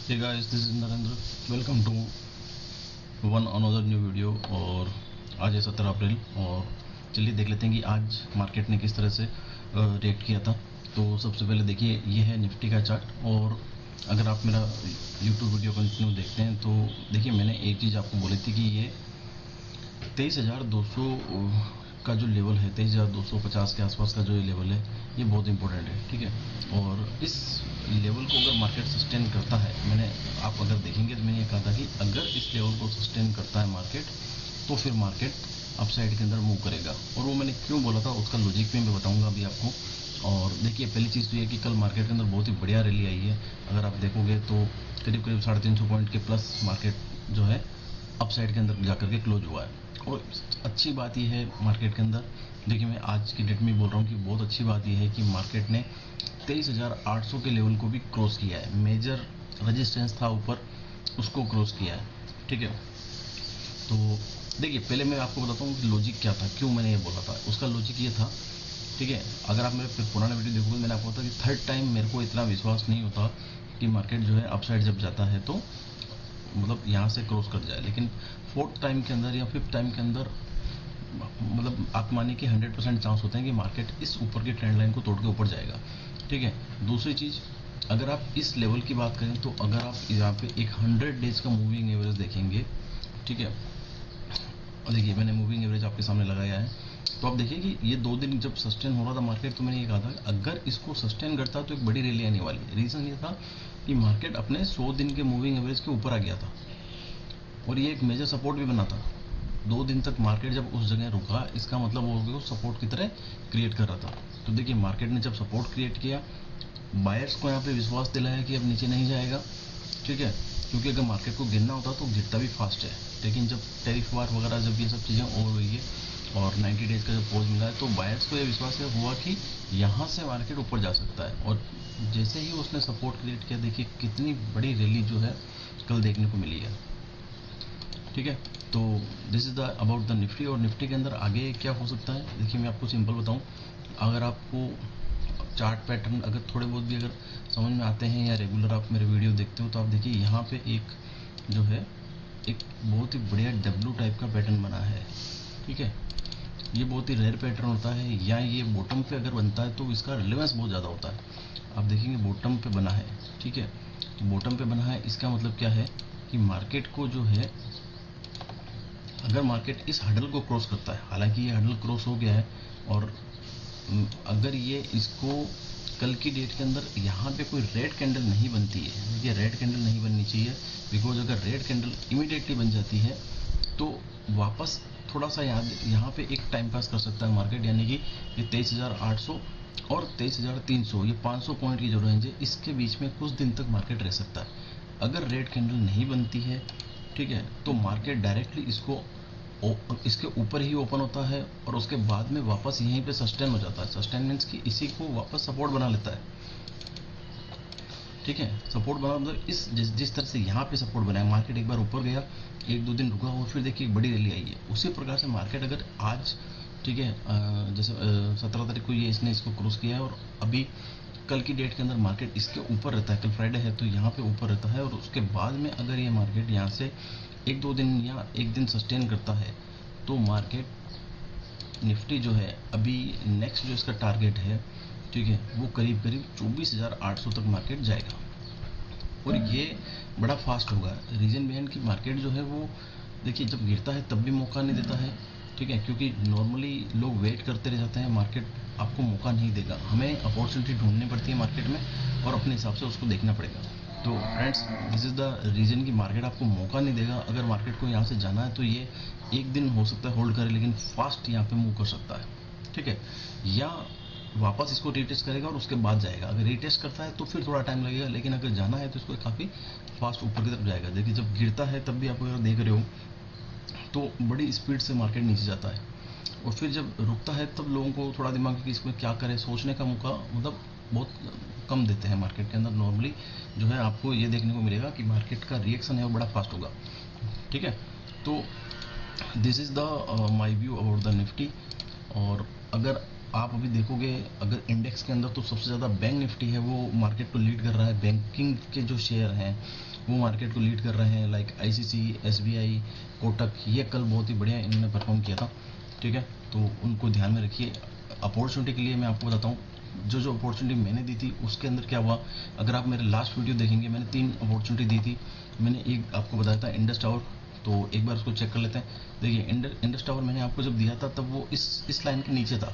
Hey guys, this is Narendra. Welcome to one another new video. और आज है 17 अप्रैल और चलिए देख लेते हैं कि आज मार्केट ने किस तरह से रिएक्ट किया था. तो सबसे पहले देखिए, ये है निफ्टी का चार्ट. और अगर आप मेरा यूट्यूब वीडियो कंटिन्यू देखते हैं तो देखिए, मैंने एक चीज़ आपको बोली थी कि ये 23,200 का जो लेवल है, 23,250 के आसपास का जो ये लेवल है, ये बहुत इंपॉर्टेंट है. ठीक है, और इस लेवल को अगर मार्केट सस्टेन करता है, मैंने आप अगर देखेंगे तो मैंने ये कहा था कि अगर इस लेवल को सस्टेन करता है मार्केट, तो फिर मार्केट अपसाइड के अंदर मूव करेगा. और वो मैंने क्यों बोला था, उसका लॉजिक भी मैं बताऊंगा अभी आपको. और देखिए, पहली चीज़ तो ये कि कल मार्केट के अंदर बहुत ही बढ़िया रैली आई है. अगर आप देखोगे तो करीब करीब 350 पॉइंट के प्लस मार्केट जो है अपसाइड के अंदर जाकर के क्लोज हुआ है. और अच्छी बात यह है मार्केट के अंदर, देखिए मैं आज की डेट में बोल रहा हूँ कि बहुत अच्छी बात यह है कि मार्केट ने 23,800 के लेवल को भी क्रॉस किया है. मेजर रेजिस्टेंस था ऊपर, उसको क्रॉस किया है. ठीक है, तो देखिए पहले मैं आपको बताता हूँ कि लॉजिक क्या था, क्यों मैंने ये बोला था. उसका लॉजिक ये था, ठीक है, अगर आप मेरे पुराना वीडियो देखोगे, मैंने आपको बताया कि थर्ड टाइम मेरे को इतना विश्वास नहीं होता कि मार्केट जो है अपसाइड जब जाता है तो मतलब यहाँ से क्रॉस कर जाए. लेकिन फोर्थ टाइम के अंदर या फिफ्थ टाइम के अंदर मतलब आप मानिए कि 100% चांस होते हैं कि मार्केट इस ऊपर की ट्रेंड लाइन को तोड़ के ऊपर जाएगा. ठीक है, दूसरी चीज़, अगर आप इस लेवल की बात करें तो अगर आप यहाँ पे एक 100 डेज का मूविंग एवरेज देखेंगे, ठीक है, देखिए मैंने मूविंग एवरेज आपके सामने लगाया है, तो आप देखिए कि ये 2 दिन जब सस्टेन हो रहा था मार्केट, तो मैंने ये कहा था अगर इसको सस्टेन करता तो एक बड़ी रैली आने वाली है. रीज़न ये था कि मार्केट अपने 100 दिन के मूविंग एवरेज के ऊपर आ गया था और ये एक मेजर सपोर्ट भी बना था. 2 दिन तक मार्केट जब उस जगह रुका, इसका मतलब वो सपोर्ट की तरह क्रिएट कर रहा था. तो देखिए मार्केट ने जब सपोर्ट क्रिएट किया, बायर्स को यहाँ पे विश्वास दिलाया कि अब नीचे नहीं जाएगा. ठीक है, क्योंकि अगर मार्केट को गिरना होता तो गिरता भी फास्ट है. लेकिन जब टैरिफ वार वगैरह जब ये सब चीज़ें हो रही है और 90 डेज का जब पॉज मिला है, तो बायर्स को ये विश्वास हुआ कि यहाँ से मार्केट ऊपर जा सकता है. और जैसे ही उसने सपोर्ट क्रिएट किया, देखिए कितनी बड़ी रैली जो है कल देखने को मिली है. ठीक है, तो this is the about the Nifty. और निफ्टी के अंदर आगे क्या हो सकता है, देखिए मैं आपको सिंपल बताऊं, अगर आपको चार्ट पैटर्न अगर थोड़े बहुत भी अगर समझ में आते हैं या रेगुलर आप मेरे वीडियो देखते हो, तो आप देखिए यहाँ पे एक जो है एक बहुत ही बढ़िया डब्ल्यू टाइप का पैटर्न बना है. ठीक है, ये बहुत ही रेयर पैटर्न होता है, या ये बॉटम पे अगर बनता है तो इसका रिलेवेंस बहुत ज़्यादा होता है. आप देखेंगे बॉटम पे बना है. ठीक है, तो बॉटम पे बना है, इसका मतलब क्या है कि मार्केट को जो है, अगर मार्केट इस हडल को क्रॉस करता है, हालांकि ये हडल क्रॉस हो गया है, और अगर ये इसको कल की डेट के अंदर यहाँ पे कोई रेड कैंडल नहीं बनती है, ये रेड कैंडल नहीं बननी चाहिए, बिकॉज अगर रेड कैंडल इमीडिएटली बन जाती है तो वापस थोड़ा सा यहाँ पे एक टाइम पास कर सकता है मार्केट. यानी कि ये 23,800 और 23,300, ये 500 पॉइंट की जो रेंज है, इसके बीच में कुछ दिन तक मार्केट रह सकता है. अगर रेड कैंडल नहीं बनती है, ठीक है, तो मार्केट डायरेक्टली इसके ऊपर ही ओपन होता है और उसके बाद में वापस यहीं पे सस्टेन हो जाता है. सस्टेन मीन्स कि इसी को वापस सपोर्ट बना लेता है. ठीक है, सपोर्ट बना मतलब जिस तरह से यहाँ पे सपोर्ट बनाया, मार्केट एक बार ऊपर गया, 1-2 दिन रुका और फिर देखिए एक बड़ी रैली आई है. उसी प्रकार से मार्केट अगर आज, ठीक है, जैसे 17 तारीख को ये इसने इसको क्रॉस किया है और अभी कल की डेट के अंदर मार्केट इसके ऊपर रहता है, कल फ्राइडे है तो यहाँ पे ऊपर रहता है, और उसके बाद में अगर ये मार्केट यहाँ से 1-2 दिन या एक दिन सस्टेन करता है, तो मार्केट निफ्टी जो है अभी नेक्स्ट जो इसका टारगेट है, ठीक है, वो करीब करीब 24,800 तक मार्केट जाएगा. और ये बड़ा फास्ट होगा. रीजन बिहाइंड कि मार्केट जो है वो देखिए जब गिरता है तब भी मौका नहीं देता है. ठीक है, क्योंकि नॉर्मली लोग वेट करते रह जाते हैं, मार्केट आपको मौका नहीं देगा. हमें अपॉर्चुनिटी ढूंढनी पड़ती है मार्केट में और अपने हिसाब से उसको देखना पड़ेगा. तो friends, this is the reason कि मार्केट आपको मौका नहीं देगा. अगर मार्केट को यहाँ से जाना है तो ये एक दिन हो सकता है होल्ड करे, लेकिन फास्ट यहाँ पे मूव कर सकता है. ठीक है, या वापस इसको रीटेस्ट करेगा और उसके बाद जाएगा. अगर रीटेस्ट करता है तो फिर थोड़ा टाइम लगेगा, लेकिन अगर जाना है तो इसको काफ़ी फास्ट ऊपर की तरफ जाएगा. देखिए जब गिरता है तब भी आप अगर देख रहे हो तो बड़ी स्पीड से मार्केट नीचे जाता है, और फिर जब रुकता है तब लोगों को थोड़ा दिमाग कि इसमें क्या करें सोचने का मौका मतलब बहुत कम देते हैं. मार्केट के अंदर नॉर्मली जो है आपको ये देखने को मिलेगा कि मार्केट का रिएक्शन है वो बड़ा फास्ट होगा. ठीक है, तो this is the my view about the Nifty. और अगर आप अभी देखोगे, अगर इंडेक्स के अंदर तो सबसे ज़्यादा बैंक निफ्टी है वो मार्केट को लीड कर रहा है. बैंकिंग के जो शेयर हैं वो मार्केट को लीड कर रहे हैं, लाइक आईसीसी, एसबीआई, कोटक, ये कल बहुत ही बढ़िया इन्होंने परफॉर्म किया था, ठीक है। तो उनको ध्यान में रखिए। अपॉर्चुनिटी के लिए मैं आपको बताता हूँ, जो अपॉर्चुनिटी मैंने दी थी उसके अंदर क्या हुआ। अगर आप मेरे लास्ट वीडियो देखेंगे, मैंने 3 अपॉर्चुनिटी दी थी। मैंने एक आपको बताया था इंडस टावर, तो एक बार उसको चेक कर लेते हैं। देखिए इंडस टावर मैंने आपको जब दिया था तब वो इस लाइन के नीचे था,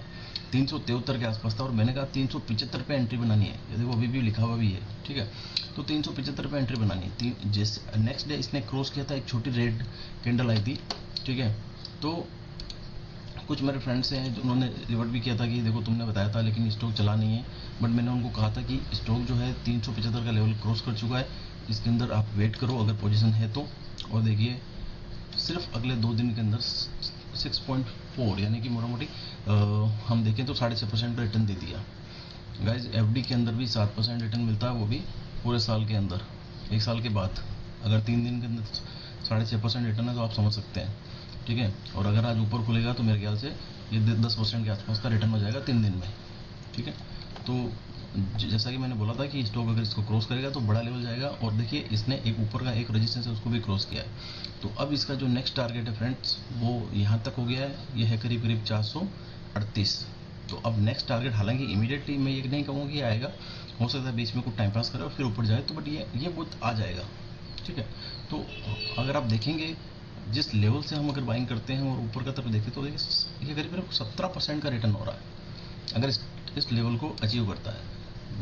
373 के आसपास था, और मैंने कहा 375 पे एंट्री बनानी है। ये देखो अभी भी लिखा हुआ भी है, ठीक है। तो 375 पे एंट्री बनानी है। जैसे नेक्स्ट डे इसने क्रॉस किया था, एक छोटी रेड कैंडल आई थी, ठीक है। तो कुछ मेरे फ्रेंड्स हैं जो उन्होंने रिवर्ट भी किया था कि देखो तुमने बताया था लेकिन स्टॉक चला नहीं है, बट मैंने उनको कहा था कि स्टॉक जो है 375 का लेवल क्रॉस कर चुका है, इसके अंदर आप वेट करो अगर पोजीशन है तो। और देखिए सिर्फ अगले 2 दिन के अंदर 6.4 यानी कि मोटा मोटी हम देखें तो 6.5% का रिटर्न दे दिया। गाइज एफडी के अंदर भी 7% रिटर्न मिलता है, वो भी पूरे साल के अंदर, 1 साल के बाद। अगर 3 दिन के अंदर 6.5% रिटर्न है तो आप समझ सकते हैं, ठीक है। और अगर आज ऊपर खुलेगा तो मेरे ख्याल से ये 10% के आसपास का रिटर्न हो जाएगा 3 दिन में, ठीक है। तो जैसा कि मैंने बोला था कि स्टॉक अगर इसको क्रॉस करेगा तो बड़ा लेवल जाएगा, और देखिए इसने एक ऊपर का एक रेजिस्टेंस है उसको भी क्रॉस किया है। तो अब इसका जो नेक्स्ट टारगेट है फ्रेंड्स वो यहाँ तक हो गया है, ये है करीब करीब 438। तो अब नेक्स्ट टारगेट, हालांकि इमीडिएटली मैं ये नहीं कहूँगा कि आएगा, हो सकता है बीच में कुछ टाइम पास करे और फिर ऊपर जाए, तो बट ये बहुत आ जाएगा, ठीक है। तो अगर आप देखेंगे जिस लेवल से हम अगर बाइंग करते हैं और ऊपर का तरफ देखें तो देखिए ये करीब 17% का रिटर्न हो रहा है अगर इस लेवल को अचीव करता है।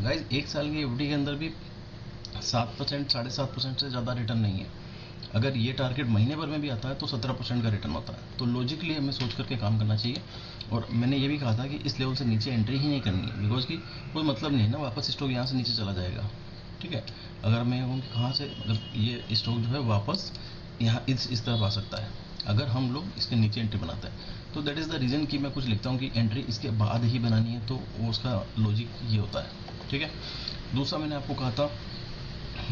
गाइज 1 साल की एफडी के अंदर भी 7%, 7.5% से ज़्यादा रिटर्न नहीं है। अगर ये टारगेट महीने भर में भी आता है तो 17% का रिटर्न होता है। तो लॉजिकली हमें सोच करके काम करना चाहिए। और मैंने ये भी कहा था कि इस लेवल से नीचे एंट्री ही नहीं करनी है, बिकॉज कि कोई मतलब नहीं है ना, वापस स्टॉक यहाँ से नीचे चला जाएगा, ठीक है। अगर मैं कहूँ कहाँ से, मतलब ये स्टॉक जो है वापस यहाँ इस तरफ आ सकता है अगर हम लोग इसके नीचे एंट्री बनाते हैं। तो दैट इज़ द रीज़न कि मैं कुछ लिखता हूँ कि एंट्री इसके बाद ही बनानी है, तो वो उसका लॉजिक ये होता है, ठीक है। दूसरा मैंने आपको कहा था,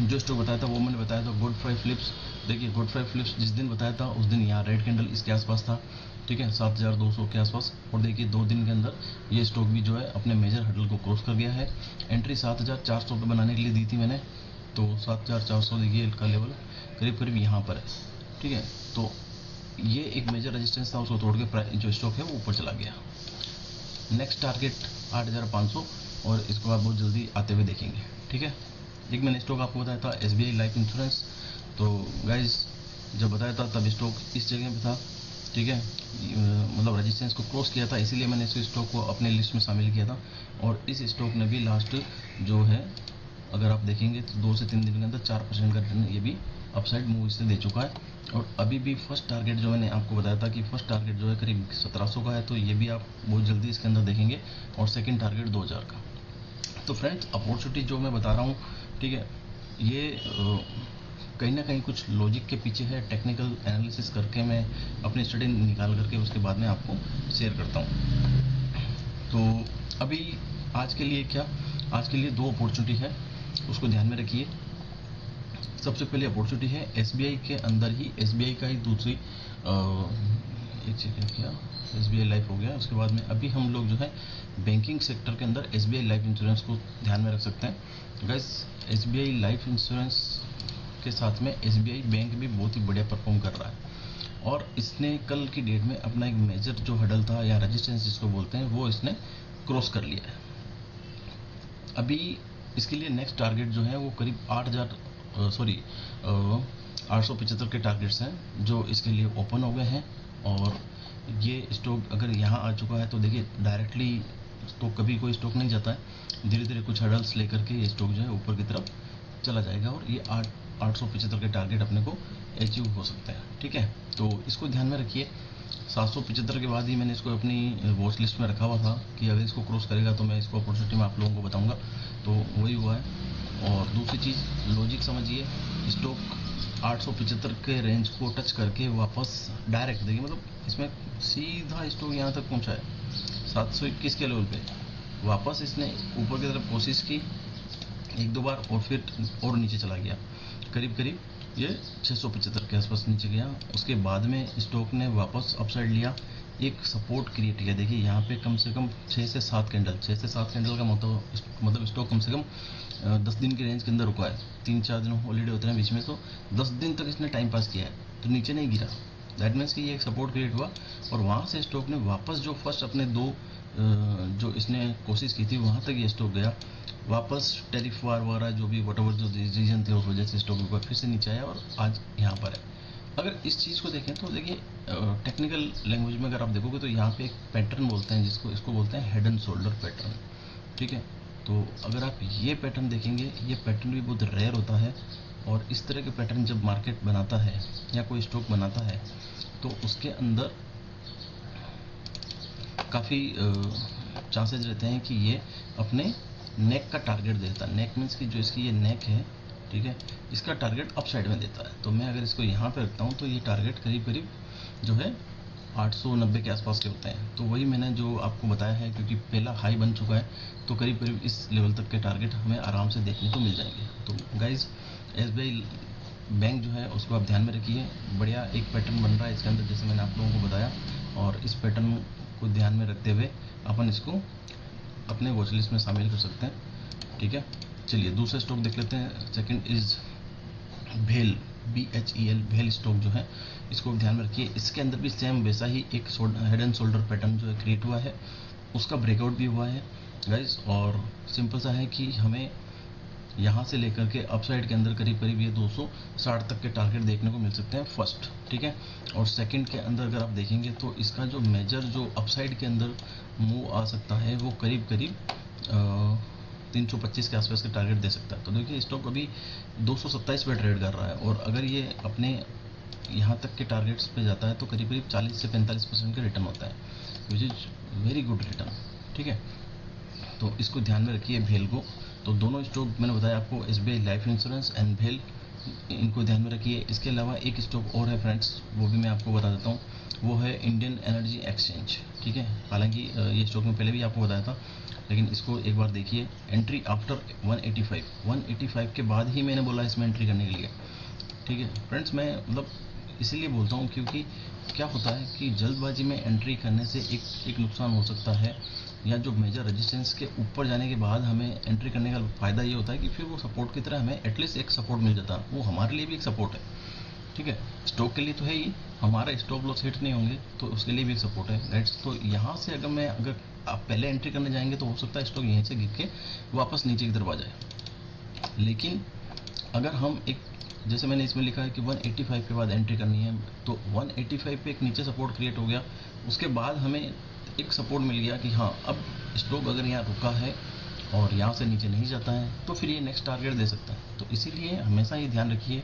जो स्टॉक बताया था वो मैंने बताया था गुड फ्राइडे फ्लिप्स। देखिए गुड फ्राइडे फ्लिप्स जिस दिन बताया था उस दिन यहाँ रेड कैंडल इसके आसपास था, ठीक है, 7200 के आसपास। और देखिए 2 दिन के अंदर ये स्टॉक भी जो है अपने मेजर हडल को क्रॉस कर गया है। एंट्री 7400 पे बनाने के लिए दी थी मैंने, तो 7400 देखिए का लेवल करीब करीब यहाँ पर है, ठीक है। तो ये एक मेजर रेजिस्टेंस था, उसको तोड़ के जो स्टॉक है वो ऊपर चला गया। नेक्स्ट टारगेट 8500, और इसके बाद बहुत जल्दी आते हुए देखेंगे, ठीक है। एक मैंने स्टॉक आपको बताया था एसबीआई लाइफ इंश्योरेंस। तो गाइज जब बताया था तब स्टॉक इस जगह पे था, ठीक है, मतलब रेजिस्टेंस को क्रॉस किया था, इसीलिए मैंने इस स्टॉक को अपने लिस्ट में शामिल किया था। और इस स्टॉक ने भी लास्ट जो है अगर आप देखेंगे तो 2 से 3 दिन के अंदर 4% का रिटर्न ये भी अपसाइड मूव इससे दे चुका है। और अभी भी फर्स्ट टारगेट जो मैंने आपको बताया था कि फर्स्ट टारगेट जो है करीब 1700 का है, तो ये भी आप बहुत जल्दी इसके अंदर देखेंगे। और सेकंड टारगेट 2000 का। तो फ्रेंड्स अपॉर्चुनिटी जो मैं बता रहा हूँ, ठीक है, ये कहीं ना कहीं कुछ लॉजिक के पीछे है, टेक्निकल एनालिसिस करके मैं अपनी स्टडी निकाल करके उसके बाद में आपको शेयर करता हूँ। तो अभी आज के लिए क्या, आज के लिए 2 अपॉर्चुनिटी है, उसको ध्यान में रखिए। सबसे पहले अपॉर्चुनिटी है एसबीआई के अंदर ही, एसबीआई का ही दूसरी एक सेकेंड किया, एसबीआई लाइफ हो गया। उसके बाद में अभी हम लोग जो है बैंकिंग सेक्टर के अंदर एसबीआई लाइफ इंश्योरेंस को ध्यान में रख सकते हैं। गाइस एसबीआई लाइफ इंश्योरेंस के साथ में एसबीआई बैंक भी बहुत ही बढ़िया परफॉर्म कर रहा है, और इसने कल की डेट में अपना एक मेजर जो हडल था या रेजिस्टेंस जिसको बोलते हैं वो इसने क्रॉस कर लिया है। अभी इसके लिए नेक्स्ट टारगेट जो है वो करीब 875 के टारगेट्स हैं जो इसके लिए ओपन हो गए हैं। और ये स्टॉक अगर यहाँ आ चुका है तो देखिए डायरेक्टली तो कभी कोई स्टॉक नहीं जाता है, धीरे धीरे कुछ हडल्स लेकर के ये स्टॉक जो है ऊपर की तरफ चला जाएगा, और ये 875 के टारगेट अपने को अचीव हो सकता है, ठीक है। तो इसको ध्यान में रखिए। 775 के बाद ही मैंने इसको अपनी वॉच लिस्ट में रखा हुआ था कि अगर इसको क्रॉस करेगा तो मैं इसको अपॉर्चुनिटी में आप लोगों को बताऊंगा, तो वही हुआ है। और दूसरी चीज़ लॉजिक समझिए, स्टॉक 875 के रेंज को टच करके वापस डायरेक्ट देखिए, मतलब इसमें सीधा स्टॉक यहाँ तक पहुँचा है 721 के लेवल पे, वापस इसने ऊपर की तरफ कोशिश की 1-2 बार और फिर और नीचे चला गया, करीब करीब ये 675 के आसपास नीचे गया। उसके बाद में स्टॉक ने वापस अपसाइड लिया, एक सपोर्ट क्रिएट किया। देखिए यहाँ पे कम से कम 6 से 7 कैंडल, 6 से 7 कैंडल का मतलब स्टॉक कम से कम 10 दिन की रेंज के अंदर रुका है। 3-4 दिन हॉलीडे होते हैं बीच में, तो 10 दिन तक इसने टाइम पास किया है, तो नीचे नहीं गिरा। दैट मीन्स कि ये एक सपोर्ट क्रिएट हुआ और वहाँ से स्टॉक ने वापस जो फर्स्ट अपने दो जो इसने कोशिश की थी वहाँ तक ये स्टॉक गया, वापस टैरिफ वार वगैरह जो भी वटएवर जो रीजन थे उस वजह से स्टॉक ऊपर फिर से नीचे आया और आज यहाँ पर है। अगर इस चीज़ को देखें तो देखिए टेक्निकल लैंग्वेज में अगर आप देखोगे तो यहाँ पे एक पैटर्न बोलते हैं जिसको इसको बोलते हैं हेड एंड शोल्डर पैटर्न, ठीक है। तो अगर आप ये पैटर्न देखेंगे, ये पैटर्न भी बहुत रेयर होता है और इस तरह के पैटर्न जब मार्केट बनाता है या कोई स्टॉक बनाता है तो उसके अंदर काफ़ी चांसेस रहते हैं कि ये अपने नेक का टारगेट देता है। नेक मीन्स कि जो इसकी ये नेक है, ठीक है, इसका टारगेट अप साइड में देता है। तो मैं अगर इसको यहाँ पे रखता हूँ तो ये टारगेट करीब करीब जो है 890 के आसपास के होते हैं। तो वही मैंने जो आपको बताया है, क्योंकि पहला हाई बन चुका है तो करीब करीब इस लेवल तक के टारगेट हमें आराम से देखने को मिल जाएंगे। तो गाइज SBI बैंक जो है उसको आप ध्यान में रखिए, बढ़िया एक पैटर्न बन रहा है इसके अंदर जैसे मैंने आप लोगों को बताया, और इस पैटर्न को ध्यान में रखते हुए अपन इसको अपने वॉच लिस्ट में शामिल कर सकते हैं, ठीक है। चलिए दूसरा स्टॉक देख लेते हैं। सेकंड इज भेल, BHEL, भेल स्टॉक जो है इसको ध्यान में रखिए। इसके अंदर भी सेम वैसा ही एक हेड एंड शोल्डर पैटर्न जो है क्रिएट हुआ है, उसका ब्रेकआउट भी हुआ है गाइस, और सिंपल सा है कि हमें यहाँ से लेकर के अपसाइड के अंदर करीब करीब ये 260 तक के टारगेट देखने को मिल सकते हैं फर्स्ट, ठीक है। और सेकंड के अंदर अगर आप देखेंगे तो इसका जो मेजर जो अपसाइड के अंदर मूव आ सकता है वो करीब करीब 325 के आसपास के टारगेट दे सकता है। तो देखिए स्टॉक अभी 227 पे ट्रेड कर रहा है और अगर ये अपने यहाँ तक के टारगेट्स पे जाता है तो करीब करीब 40 से 45% का रिटर्न होता है, which is very good return, ठीक है। तो इसको ध्यान में रखिए भेल को। तो दोनों स्टॉक मैंने बताया आपको, SBI लाइफ इंश्योरेंस एंड भेल, इनको ध्यान में रखिए। इसके अलावा एक स्टॉक और है फ्रेंड्स, वो भी मैं आपको बता देता हूँ, वो है इंडियन एनर्जी एक्सचेंज, ठीक है। हालांकि ये स्टॉक में पहले भी आपको बताया था, लेकिन इसको एक बार देखिए। एंट्री आफ्टर 185 के बाद ही मैंने बोला इसमें एंट्री करने के लिए, ठीक है फ्रेंड्स। मैं मतलब इसीलिए बोलता हूँ क्योंकि क्या होता है कि जल्दबाजी में एंट्री करने से एक नुकसान हो सकता है, या जो मेजर रेजिस्टेंस के ऊपर जाने के बाद हमें एंट्री करने का फ़ायदा ये होता है कि फिर वो सपोर्ट की तरह हमें एटलीस्ट एक सपोर्ट मिल जाता है, वो हमारे लिए भी एक सपोर्ट है, ठीक है। स्टॉक के लिए तो है ही, हमारा स्टॉप लॉस हिट नहीं होंगे तो उसके लिए भी एक सपोर्ट है, राइट। तो यहाँ से अगर आप पहले एंट्री करने जाएंगे तो हो सकता है स्टॉक यहीं से गिर के वापस नीचे की तरफ आ जाए। लेकिन अगर हम एक, जैसे मैंने इसमें लिखा है कि 185 के बाद एंट्री करनी है, तो 185 पे एक नीचे सपोर्ट क्रिएट हो गया, उसके बाद हमें एक सपोर्ट मिल गया कि हाँ अब स्टॉक अगर यहाँ रुका है और यहाँ से नीचे नहीं जाता है तो फिर ये नेक्स्ट टारगेट दे सकता है। तो इसीलिए हमेशा ये ध्यान रखिए,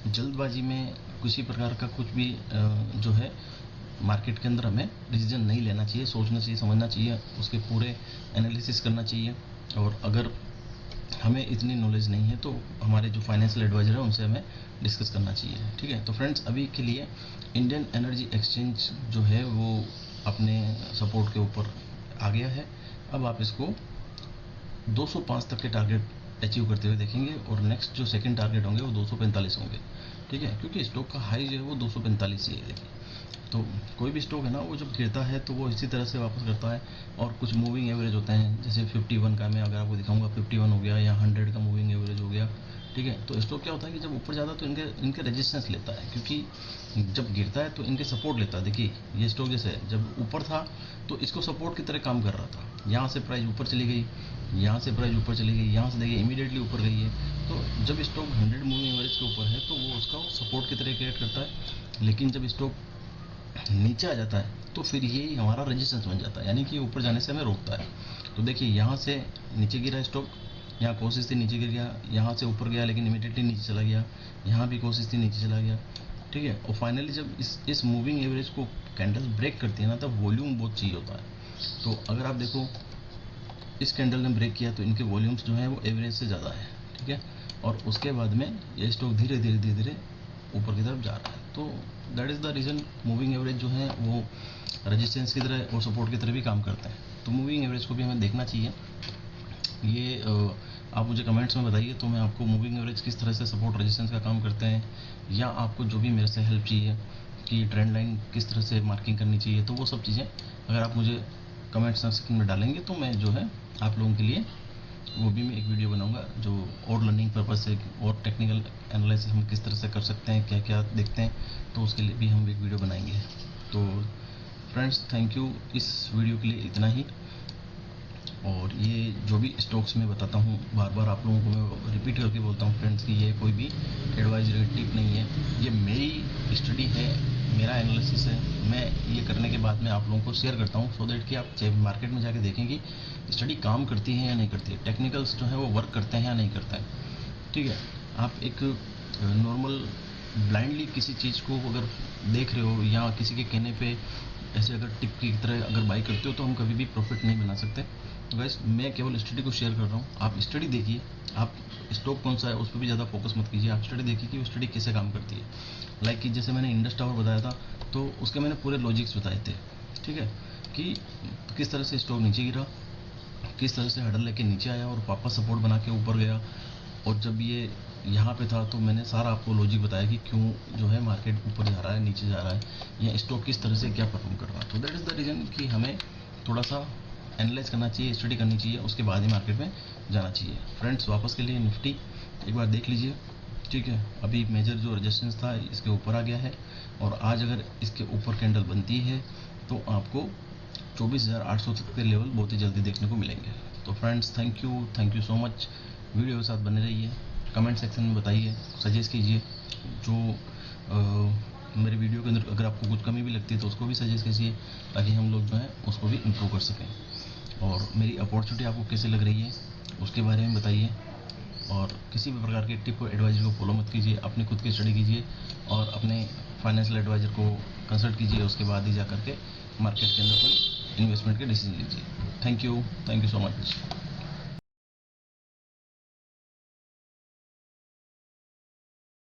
जल्दबाजी में किसी प्रकार का कुछ भी जो है मार्केट के अंदर हमें डिसीजन नहीं लेना चाहिए, सोचना चाहिए, समझना चाहिए, उसके पूरे एनालिसिस करना चाहिए। और अगर हमें इतनी नॉलेज नहीं है तो हमारे जो फाइनेंशियल एडवाइजर है उनसे हमें डिस्कस करना चाहिए, ठीक है। तो फ्रेंड्स अभी के लिए इंडियन एनर्जी एक्सचेंज जो है वो अपने सपोर्ट के ऊपर आ गया है। अब आप इसको 205 तक के टारगेट अचीव करते हुए देखेंगे और नेक्स्ट जो सेकंड टारगेट होंगे वो 245 होंगे, ठीक है, क्योंकि स्टॉक का हाई जो है वो 245 ही है। देखिए तो कोई भी स्टॉक है ना, वो जब गिरता है तो वो इसी तरह से वापस करता है, और कुछ मूविंग एवरेज होते हैं, जैसे 51 का मैं अगर आपको दिखाऊंगा 51 हो गया, या 100 का मूविंग एवरेज हो गया, ठीक है। तो स्टॉक क्या होता है कि जब ऊपर जाता है तो इनके रेजिस्टेंस लेता है, क्योंकि जब गिरता है तो इनके सपोर्ट लेता है। देखिए ये स्टॉक जैसे जब ऊपर था तो इसको सपोर्ट की तरह काम कर रहा था, यहाँ से प्राइस ऊपर चली गई, यहाँ से प्राइस ऊपर चली गई, यहाँ से देखिए इमीडिएटली ऊपर गई है। तो जब स्टॉक 100 मूविंग एवरेज के ऊपर है तो वो उसका सपोर्ट की तरह क्रिएट करता है, लेकिन जब स्टॉक नीचे आ जाता है तो फिर ये हमारा रेजिस्टेंस बन जाता है, यानी कि ऊपर जाने से हमें रोकता है। तो देखिए यहाँ से नीचे गिरा स्टॉक, यहाँ कोशिश थी नीचे गिर गया, यहाँ से ऊपर गया लेकिन इमीडिएटली नीचे चला गया, यहाँ भी कोशिश थी नीचे चला गया, ठीक है। और फाइनली जब इस मूविंग एवरेज को कैंडल ब्रेक करती है ना, तब वॉल्यूम बहुत चाहिए होता है। तो अगर आप देखो इस कैंडल ने ब्रेक किया तो इनके वॉल्यूम्स जो है वो एवरेज से ज़्यादा है, ठीक है। और उसके बाद में ये स्टॉक धीरे धीरे ऊपर की तरफ जा रहा है। तो that is the reason moving average जो है वो रेजिस्टेंस की तरह और सपोर्ट की तरह भी काम करते हैं। तो मूविंग एवरेज को भी हमें देखना चाहिए। ये आप मुझे कमेंट्स में बताइए तो मैं आपको मूविंग एवरेज किस तरह से सपोर्ट रेजिस्टेंस का काम करते हैं, या आपको जो भी मेरे से हेल्प चाहिए कि ट्रेंड लाइन किस तरह से मार्किंग करनी चाहिए। तो वो सब चीज़ें अगर आप मुझे कमेंट सेक्शन में डालेंगे तो मैं जो है आप लोगों के लिए वो भी मैं एक वीडियो बनाऊंगा जो और लर्निंग पर्पज से और टेक्निकल एनालिसिस हम किस तरह से कर सकते हैं, क्या क्या देखते हैं, तो उसके लिए भी हम एक वीडियो बनाएंगे। तो फ्रेंड्स थैंक यू, इस वीडियो के लिए इतना ही। और ये जो भी स्टॉक्स में बताता हूँ बार बार आप लोगों को मैं रिपीट करके बोलता हूँ फ्रेंड्स कि ये कोई भी एडवाइजरी टिप नहीं है, ये मेरी स्टडी है, मेरा एनालिसिस है। मैं ये करने के बाद में आप लोगों को शेयर करता हूँ सो दैट कि आप मार्केट में जाके देखें कि स्टडी काम करती है या नहीं करती है, टेक्निकल्स जो है वो वर्क करते हैं या नहीं करता है। ठीक है, आप एक नॉर्मल ब्लाइंडली किसी चीज़ को अगर देख रहे हो या किसी के कहने पे ऐसे अगर टिप की तरह अगर बाई करते हो तो हम कभी भी प्रॉफिट नहीं बना सकते। तो गाइस मैं केवल स्टडी को शेयर कर रहा हूँ, आप स्टडी देखिए, आप स्टॉक कौन सा है उस पर भी ज़्यादा फोकस मत कीजिए, आप स्टडी देखिए कि वो स्टडी कैसे काम करती है। लाइक कि जैसे मैंने इंडस टावर बताया था तो उसके मैंने पूरे लॉजिक्स बताए थे। ठीक है, कि किस तरह से स्टॉक नीचे गिरा, किस तरह से हडल लेके नीचे आया और वापस सपोर्ट बना के ऊपर गया, और जब ये यहाँ पे था तो मैंने सारा आपको लॉजिक बताया कि क्यों जो है मार्केट ऊपर जा रहा है, नीचे जा रहा है, या स्टॉक किस तरह से क्या परफॉर्म कर रहा है। तो दैट इज़ द रीज़न कि हमें थोड़ा सा एनालाइज करना चाहिए, स्टडी करनी चाहिए, उसके बाद ही मार्केट में जाना चाहिए। फ्रेंड्स वापस के लिए निफ्टी एक बार देख लीजिए। ठीक है, अभी मेजर जो रेजिस्टेंस था इसके ऊपर आ गया है, और आज अगर इसके ऊपर कैंडल बनती है तो आपको 24,800 तक के लेवल बहुत ही जल्दी देखने को मिलेंगे। तो friends thank you so much, video के साथ बने रहिए, कमेंट सेक्शन में बताइए, सजेस्ट कीजिए जो मेरे वीडियो के अंदर अगर आपको कुछ कमी भी लगती है तो उसको भी सजेस्ट कीजिए ताकि हम लोग जो है उसको भी इम्प्रूव कर सकें। और मेरी अपॉर्चुनिटी आपको कैसे लग रही है उसके बारे में बताइए, और किसी भी प्रकार के टिप एडवाइजर को फॉलो मत कीजिए, अपनी खुद की स्टडी कीजिए और अपने फाइनेंशियल एडवाइज़र को कंसल्ट कीजिए, उसके बाद ही जा करके मार्केट के अंदर कोई इन्वेस्टमेंट के डिसीजन लीजिए। Thank you so much.